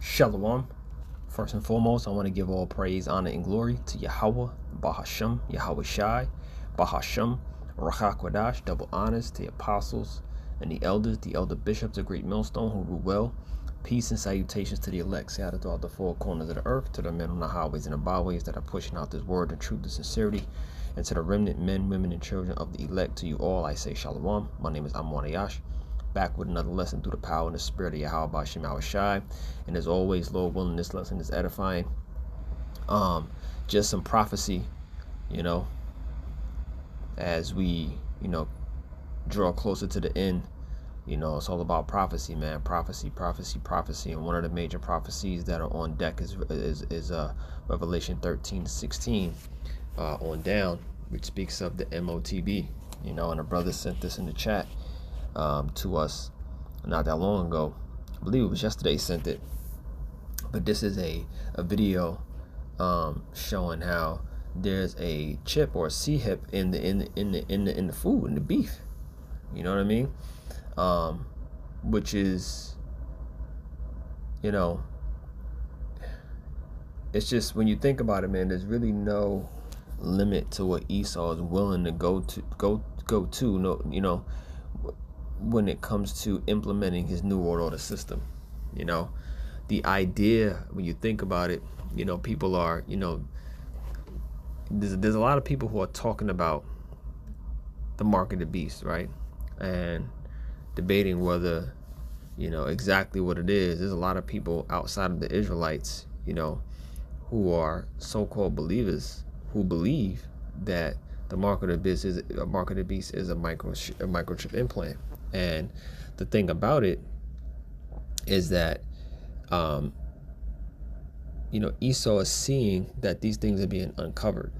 Shalom. First and foremost, I want to give all praise, honor, and glory to Yahawah, Bahasham, Yahawashi, Bahasham, Rachak Wadash, double honors to the apostles and the elders, the elder bishops of Great Millstone who rule well. Peace and salutations to the elect scattered throughout the four corners of the earth, to the men on the highways and the byways that are pushing out this word in truth and sincerity, and to the remnant men, women, and children of the elect. To you all, I say Shalom. My name is Ahyash, back with another lesson through the power and the spirit of Yahawah, and as always, Lord willing, this lesson is edifying. Just some prophecy, as we, draw closer to the end. It's all about prophecy, man. Prophecy. And one of the major prophecies that are on deck is Revelation 13:16 on down, which speaks of the MOTB. And a brother sent this in the chat to us not that long ago. I believe it was yesterday he sent it. But this is a video showing how there's a chip or a C-hip in the food, in the beef. You know what I mean? Which is, it's just, when you think about it, man, there's really no limit to what Esau is willing to go to. No, when it comes to implementing his new world order system. The idea, when you think about it, people are, there's a lot of people who are talking about the mark of the beast, right? And debating whether, exactly what it is. There's a lot of people outside of the Israelites, who are so-called believers, who believe that the mark of the beast is a microchip implant. And the thing about it is that, Esau is seeing that these things are being uncovered,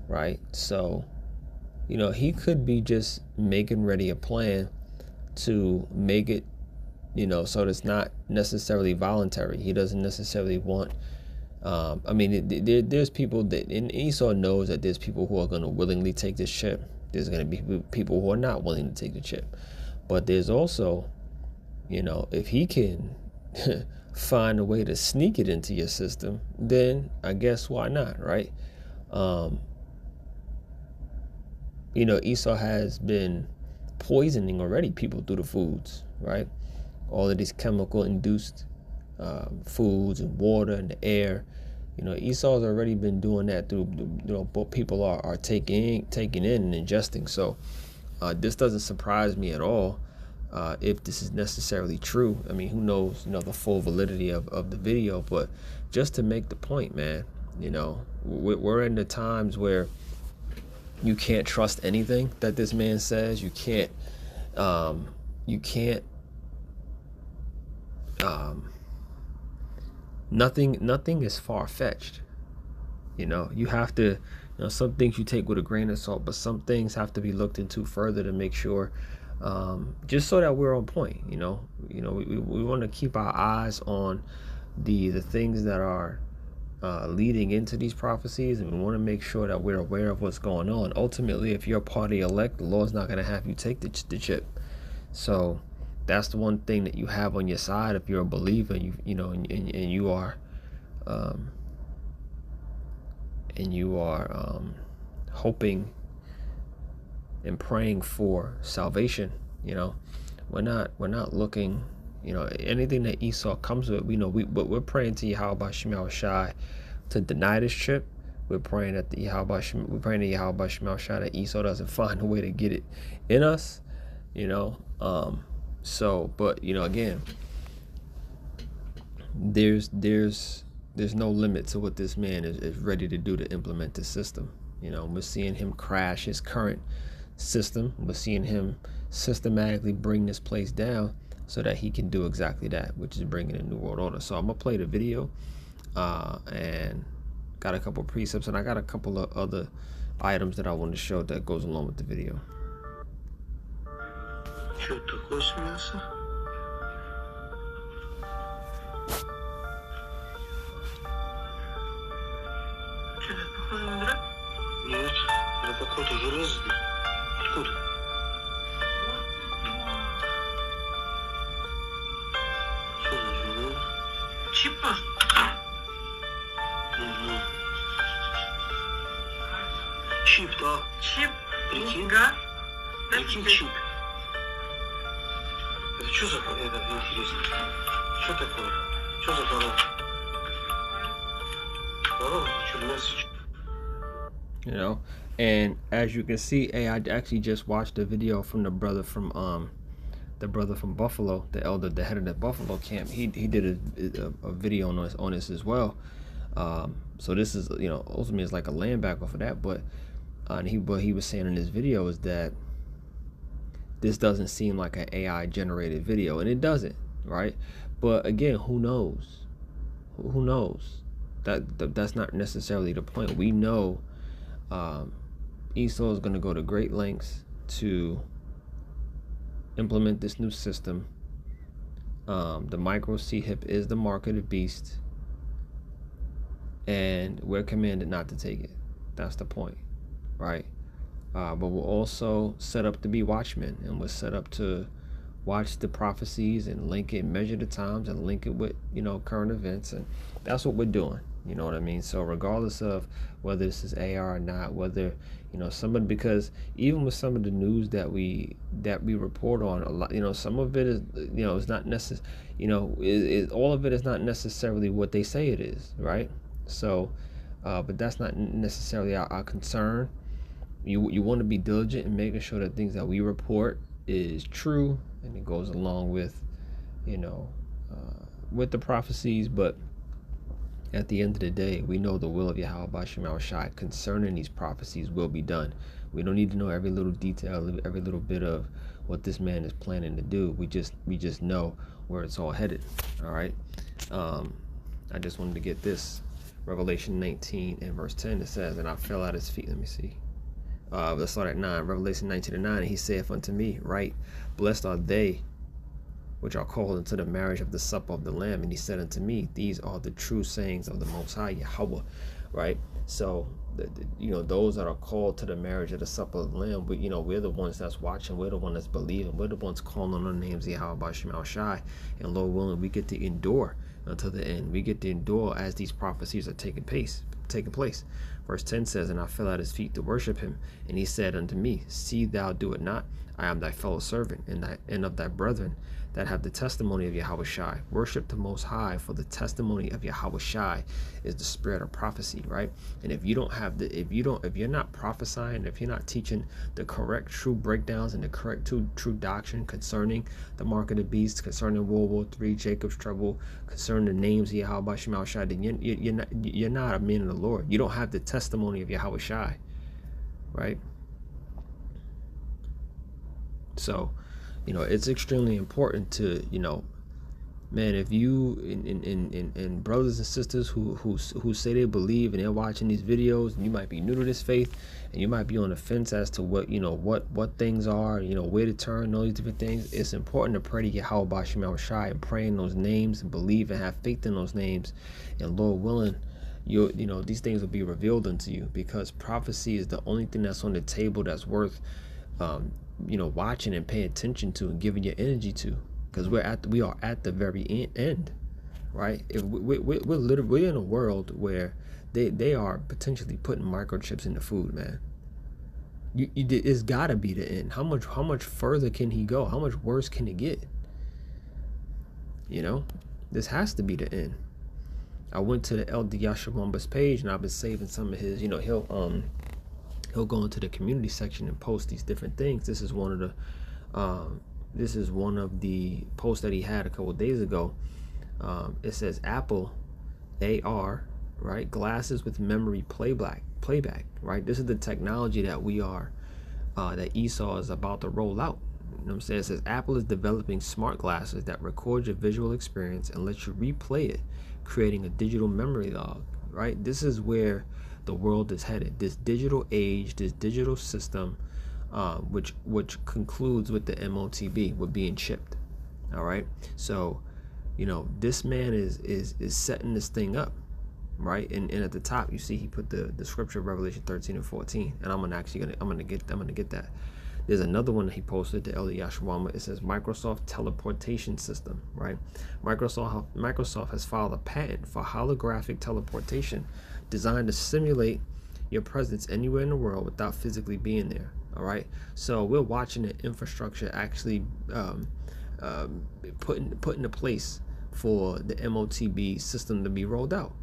right? So, he could be just making ready a plan to make it, so it's not necessarily voluntary. He doesn't necessarily want, there's people that, and Esau knows that there's people who are going to willingly take this chip. There's going to be people who are not willing to take the chip. But there's also, if he can find a way to sneak it into your system, then I guess why not, right? Esau has been poisoning already people through the foods, right? All of these chemical induced foods and water and the air. Esau's already been doing that through, what people are taking in and ingesting. So this doesn't surprise me at all if this is necessarily true. I mean, who knows, the full validity of the video, but just to make the point, man, we're in the times where you can't trust anything that this man says. You can't nothing is far-fetched. You have to, some things you take with a grain of salt, but some things have to be looked into further to make sure, just so that we're on point. We want to keep our eyes on the things that are leading into these prophecies, and we want to make sure that we're aware of what's going on. Ultimately, if you're a part of the elect, the Lord's not going to have you take the chip. So that's the one thing that you have on your side if you're a believer. And you are hoping and praying for salvation. We're not looking. Anything that Esau comes with, we're praying to Yahawashi to deny this chip. We're praying that Yahawashi that Esau doesn't find a way to get it in us. But again, there's no limit to what this man is ready to do to implement this system. We're seeing him crash his current system. We're seeing him systematically bring this place down so that he can do exactly that, which is bringing a new world order. So I'm gonna play the video, and got a couple precepts, and I got a couple of other items that I want to show that goes along with the video. Чип, да. Чип? Прикинь? Прикинь, чип. Это что за это интересно? Что такое? Что за корова? Корова? Что, месседж? You know, and as you can see, hey, I actually just watched a video from the brother from Buffalo, the elder, the head of the Buffalo camp. He did a video on this as well. So this is, you know, ultimately it's like a land back off of that, but what he was saying in this video is that this doesn't seem like an AI generated video, and it doesn't, right? But again, who knows? Who knows? That's not necessarily the point. We know Esau is going to go to great lengths to implement this new system. The micro C-hip is the mark of the beast, and we're commanded not to take it. That's the point, right? But we're also set up to be watchmen, and we're set up to watch the prophecies and link it, measure the times, and link it with, you know, current events, and that's what we're doing. You know what I mean? So regardless of whether this is AR or not, whether, you know, somebody, because even with some of the news that we report on, a lot, you know, some of it is, you know, it's not necessary, you know, all of it is not necessarily what they say it is, right? So, but that's not necessarily our concern. You want to be diligent in making sure that things that we report is true, and it goes along with, you know, with the prophecies. But at the end of the day, we know the will of Yahawashi concerning these prophecies will be done. We don't need to know every little detail, every little bit of what this man is planning to do. We just know where it's all headed. All right. I just wanted to get this. Revelation 19 and verse 10, it says, and I fell at his feet. Let me see. Let's start at 9. Revelation 19 and 9. And he saith unto me, right, blessed are they which are called into the marriage of the supper of the Lamb. And he said unto me, these are the true sayings of the Most High Yahawah, right? So, you know, those that are called to the marriage of the supper of the Lamb, you know, we're the ones that's watching. We're the ones that's believing. We're the ones calling on the names of Yahweh, and Lord willing, we get to endure until the end. We get to endure as these prophecies are taking place. Verse 10 says, and I fell at his feet to worship him, and he said unto me, see thou do it not. I am thy fellow servant, and of thy brethren that have the testimony of Yahawashi. Worship the Most High, for the testimony of Yahawashi is the spirit of prophecy, right? And if you don't have if you're not prophesying, if you're not teaching the correct true breakdowns and the correct true doctrine concerning the mark of the beast, concerning World War III, Jacob's trouble, concerning the names of Yahawashi, then you're not a man of the Lord. You don't have the testimony of Yahawashi, right? So, you know, it's extremely important to, you know, man, if you and brothers and sisters who say they believe and they're watching these videos, and you might be new to this faith, and you might be on the fence as to what, you know, what things are, you know, where to turn, all these different things. It's important to pray to Yahweh and pray in those names and believe and have faith in those names, and Lord willing, you know, these things will be revealed unto you, because prophecy is the only thing that's on the table that's worth you know, watching and paying attention to and giving your energy to, because we are at the very end, right? If we're in a world where they are potentially putting microchips in the food, man. It's got to be the end. How much further can he go? How much worse can it get? You know, this has to be the end. I went to the Elder Yahsharawah's page, and I've been saving some of his, you know, he'll go into the community section and post these different things. This is one of the posts that he had a couple of days ago. It says Apple AR, right? Glasses with memory playback, right? This is the technology that that Esau is about to roll out. You know what I'm saying? It says Apple is developing smart glasses that record your visual experience and let you replay it, creating a digital memory log, right? This is where the world is headed. This digital age, this digital system, which concludes with the MOTB, with being chipped. All right. So, you know, this man is setting this thing up, right? And at the top, you see he put the scripture of Revelation 13 and 14, and I'm gonna get that. There's another one that he posted, the Elder Yahsharalah. It says Microsoft teleportation system, right? Microsoft has filed a patent for holographic teleportation designed to simulate your presence anywhere in the world without physically being there. All right, so we're watching the infrastructure actually put into place for the MOTB system to be rolled out.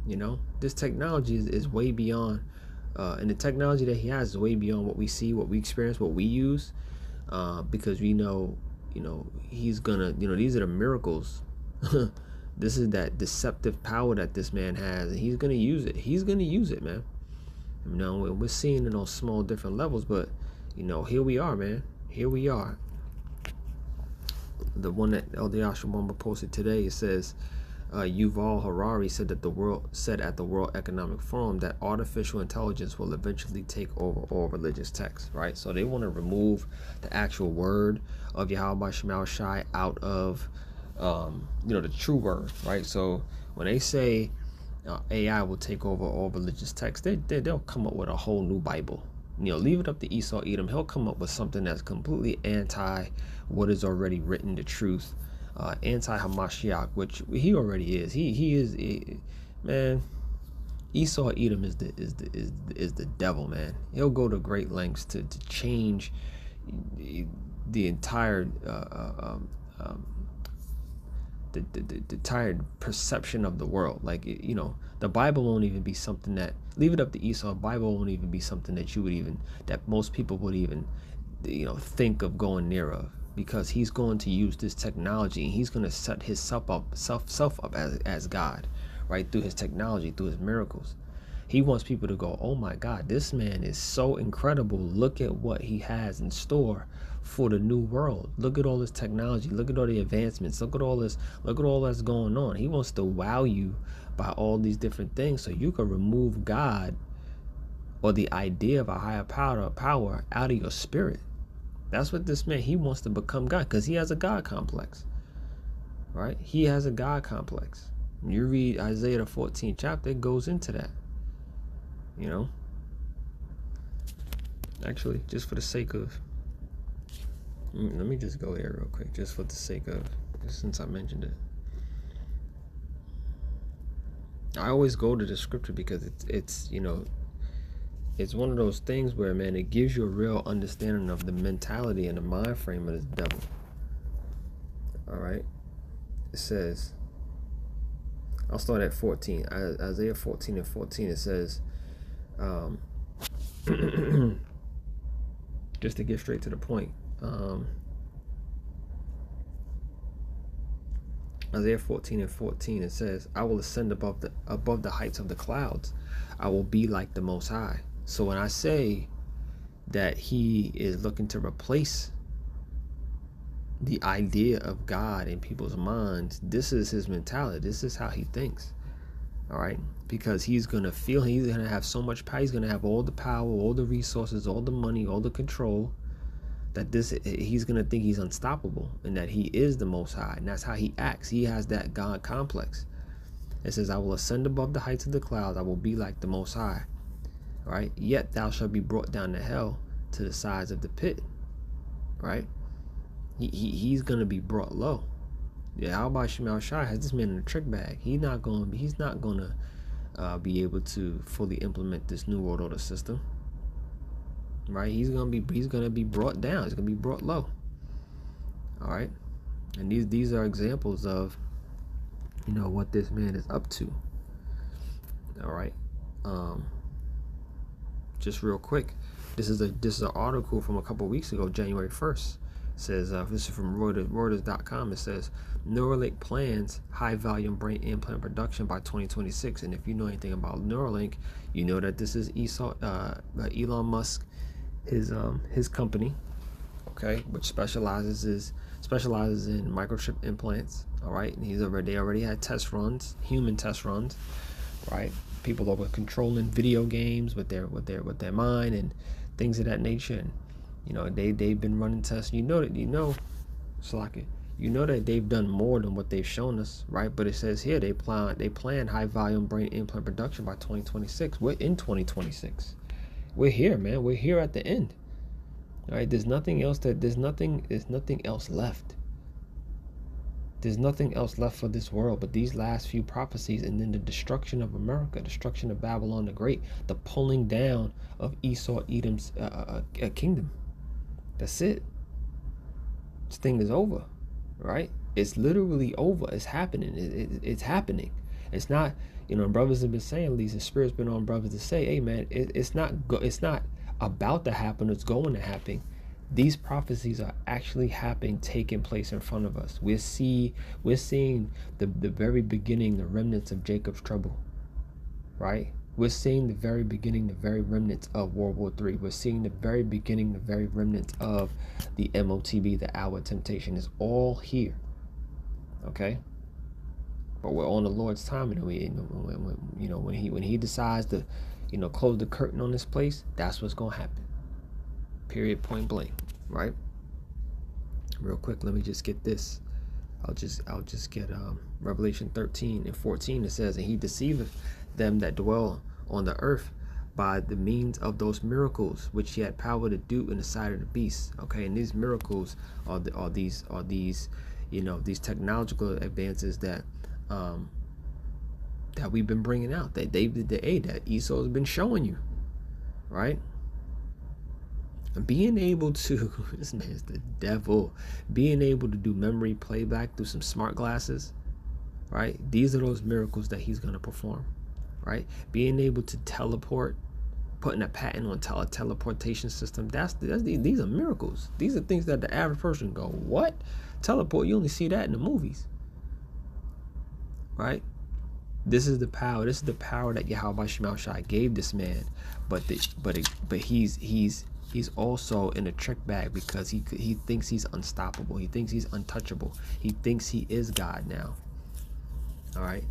You know, this technology is way beyond, and the technology that he has is way beyond what we see, what we experience, what we use, because we know, he's gonna, these are the miracles. This is that deceptive power that this man has, and he's gonna use it. He's gonna use it, man. We're seeing it on small different levels, but here we are, man. Here we are. The one that Elder Yahshua posted today, it says Yuval Harari said at the World Economic Forum that artificial intelligence will eventually take over all religious texts, right? So they want to remove the actual word of Yahawashi out of the true word, right? So when they say AI will take over all religious texts, they'll come up with a whole new Bible. Leave it up to Esau Edom. He'll come up with something that's completely anti what is already written, the truth, anti Hamashiach, which he already is. He is, man. Esau Edom is the devil, man. He'll go to great lengths to change the entire the entire perception of the world. Like, the Bible won't even be something that, leave it up to Esau, the Bible won't even be something that that most people would even think of going near of, because he's going to use this technology and he's going to set himself up as God, right, through his technology, through his miracles. He wants people to go, oh my God, this man is so incredible. Look at what he has in store for the new world. Look at all this technology. Look at all the advancements. Look at all this. Look at all that's going on. He wants to wow you by all these different things, so you can remove God or the idea of a higher power out of your spirit. That's what this man, he wants to become God, because he has a God complex, right? He has a God complex. When you read Isaiah the 14th chapter, it goes into that. Actually, just for the sake of, let me just go here real quick, just for the sake of, since I mentioned it. I always go to the scripture because it's it's one of those things where, man, it gives you a real understanding of the mentality and the mind frame of this devil. All right, it says, I'll start at 14. Isaiah 14:14. It says, just to get straight to the point, Isaiah 14:14, it says, I will ascend above the heights of the clouds. I will be like the Most High. So when I say that he is looking to replace the idea of God in people's minds, this is his mentality. This is how he thinks. All right, because he's gonna have so much power. He's gonna have all the power, all the resources, all the money, all the control, that he's gonna think he's unstoppable and that he is the Most High, and that's how he acts. He has that God complex. It says, I will ascend above the heights of the clouds. I will be like the Most High. All right, yet thou shalt be brought down to hell, to the sides of the pit. Right, he's gonna be brought low. Yahawashi has this man in a trick bag. He's not gonna be able to fully implement this new world order system. Right, he's gonna be brought down. He's gonna be brought low. All right, and these are examples of what this man is up to. All right, just real quick, this is an article from a couple weeks ago, January 1st. It says, this is from Reuters.com. It says, Neuralink plans high volume brain implant production by 2026. And if you know anything about Neuralink, you know that this is Elon Musk, his company, okay, which specializes in microchip implants. All right, and they already had test runs, human test runs, right? People over controlling video games with their mind and things of that nature. And they've been running tests. Slaki, that they've done more than what they've shown us, right? But it says here they plan high volume brain implant production by 2026. We're in 2026. We're here, man. We're here at the end. All right, there's nothing else left. There's nothing else left for this world but these last few prophecies, and then the destruction of America, destruction of Babylon the Great, the pulling down of Esau, Edom's kingdom. That's it. This thing is over, right? It's literally over. It's happening. It's happening. It's not, brothers have been saying, at least the Spirit's been on brothers to say, hey man, it's not about to happen. It's going to happen. These prophecies are actually happening, taking place in front of us. We're seeing the very beginning, the remnants of Jacob's trouble, right? We're seeing the very beginning, the very remnants of World War III. We're seeing the very beginning, the very remnants of the MOTB, the hour of temptation. Is all here, okay? But we're on the Lord's time, and when He decides to, close the curtain on this place, that's what's gonna happen. Period. Point blank. Right. Real quick, let me just get this. I'll just get Revelation 13:14. It says, and He deceiveth them that dwell on the earth by the means of those miracles which He had power to do in the sight of the beast. Okay, and these miracles are these these technological advances that we've been bringing out, that Esau's been showing you, right? Being able to, this man's the devil, being able to do memory playback through some smart glasses, right? These are those miracles that he's going to perform, right? Being able to teleport, putting a patent on a teleportation system, these are miracles. These are things that the average person go, what? Teleport, you only see that in the movies, right? This is the power. This is the power that Yahawashi gave this man, but he's also in a trick bag because he thinks he's unstoppable. He thinks he's untouchable. He thinks he is God now. All right,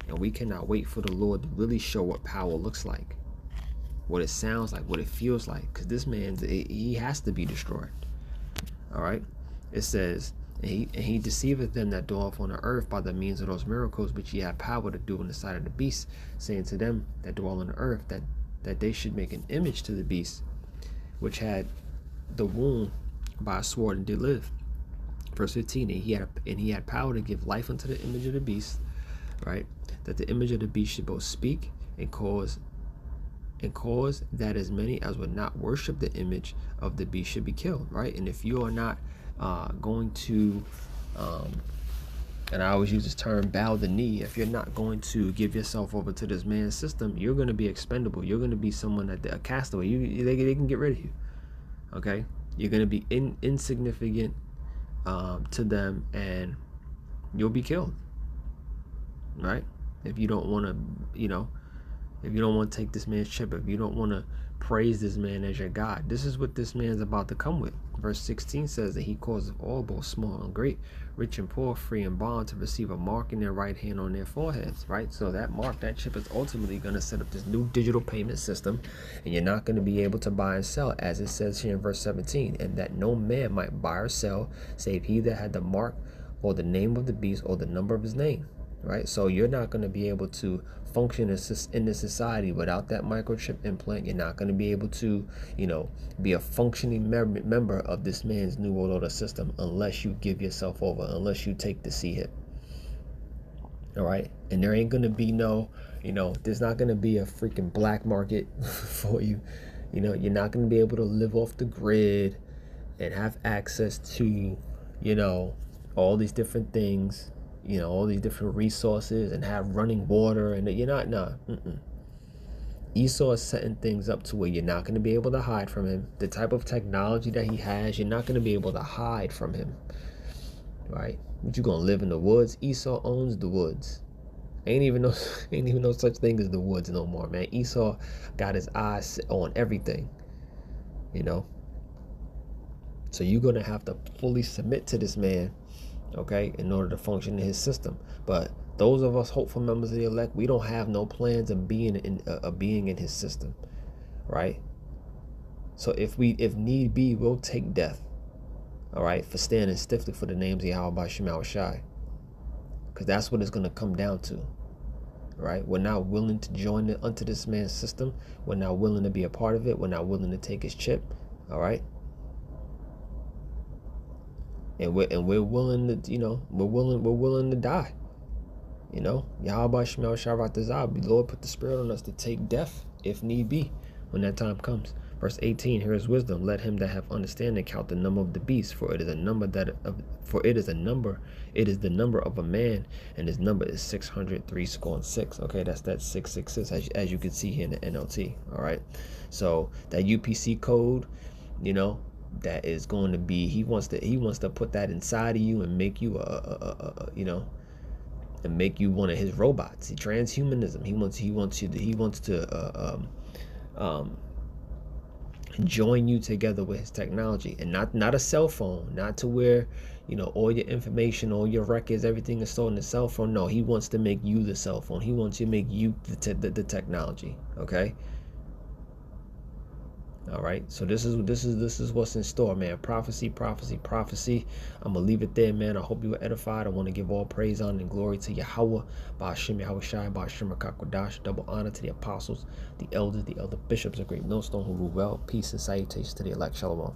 and we cannot wait for the Lord to really show what power looks like, what it sounds like, what it feels like, because this man, he has to be destroyed. All right, it says, and he deceiveth them that dwell on the earth by the means of those miracles which He had power to do in the sight of the beast, saying to them that dwell on the earth that they should make an image to the beast, which had the wound by a sword and did live. Verse 15, and he had power to give life unto the image of the beast, right? That the image of the beast should both speak and cause that as many as would not worship the image of the beast should be killed, right? And if you are not going to, and I always use this term, bow the knee, if you're not going to give yourself over to this man's system, you're going to be expendable. You're going to be someone that a castaway. They can get rid of you. Okay, you're going to be insignificant to them, and you'll be killed. Right? If you don't want to, if you don't want to take this man's chip, if you don't want to praise this man as your God, this is what this man's about to come with. Verse 16 says that he causes all, both small and great, rich and poor, free and bond, to receive a mark in their right hand on their foreheads, right? So that mark, that chip, is ultimately going to set up this new digital payment system, and you're not going to be able to buy and sell, as it says here in verse 17, and that no man might buy or sell, save he that had the mark or the name of the beast or the number of his name, right? So you're not going to be able to function in this society without that microchip implant. You're not going to be able to, be a functioning member of this man's new world order system unless you give yourself over, unless you take the C hit. All right, and there ain't going to be no, there's not going to be a freaking black market for you. You're not going to be able to live off the grid and have access to, all these different things, all these different resources, and have running water, and you're not, Esau is setting things up to where you're not going to be able to hide from him. The type of technology that he has, you're not going to be able to hide from him, right? But you're going to live in the woods. Esau owns the woods. Ain't even no such thing as the woods no more, man. Esau got his eyes on everything, So you're going to have to fully submit to this man, okay, in order to function in his system. But those of us hopeful members of the elect, we don't have no plans of being in his system, right? So if need be, we'll take death, all right, for standing stiffly for the names of Yahawashi, because that's what it's going to come down to, right? We're not willing to join unto this man's system. We're not willing to be a part of it. We're not willing to take his chip, all right? and we're willing to, we're willing to die. Yahawashi Sharat the Lord put the spirit on us to take death if need be when that time comes. Verse 18, here is wisdom. Let him that have understanding count the number of the beast, for it is the number of a man, and his number is 603 score and 6. Okay, that's that 666 as you can see here in the NLT. All right, so that UPC code, that is going to be, he wants to put that inside of you and make you and make you one of his robots. Transhumanism. He wants to join you together with his technology, and not a cell phone, not to where all your information, all your records, everything is stored in the cell phone. No, he wants to make you the cell phone. He wants to make you the technology. Okay. All right, so this is what's in store, man. Prophecy. I'm gonna leave it there, man. I hope you were edified. I want to give all praise, honor, and glory to Yahweh, Ba'ashem Yahawashi, Ba'ashem Kakwadash. Double honor to the apostles, the elder bishops of Great Millstone who rule well. Peace and salutations to the elect. Shalom.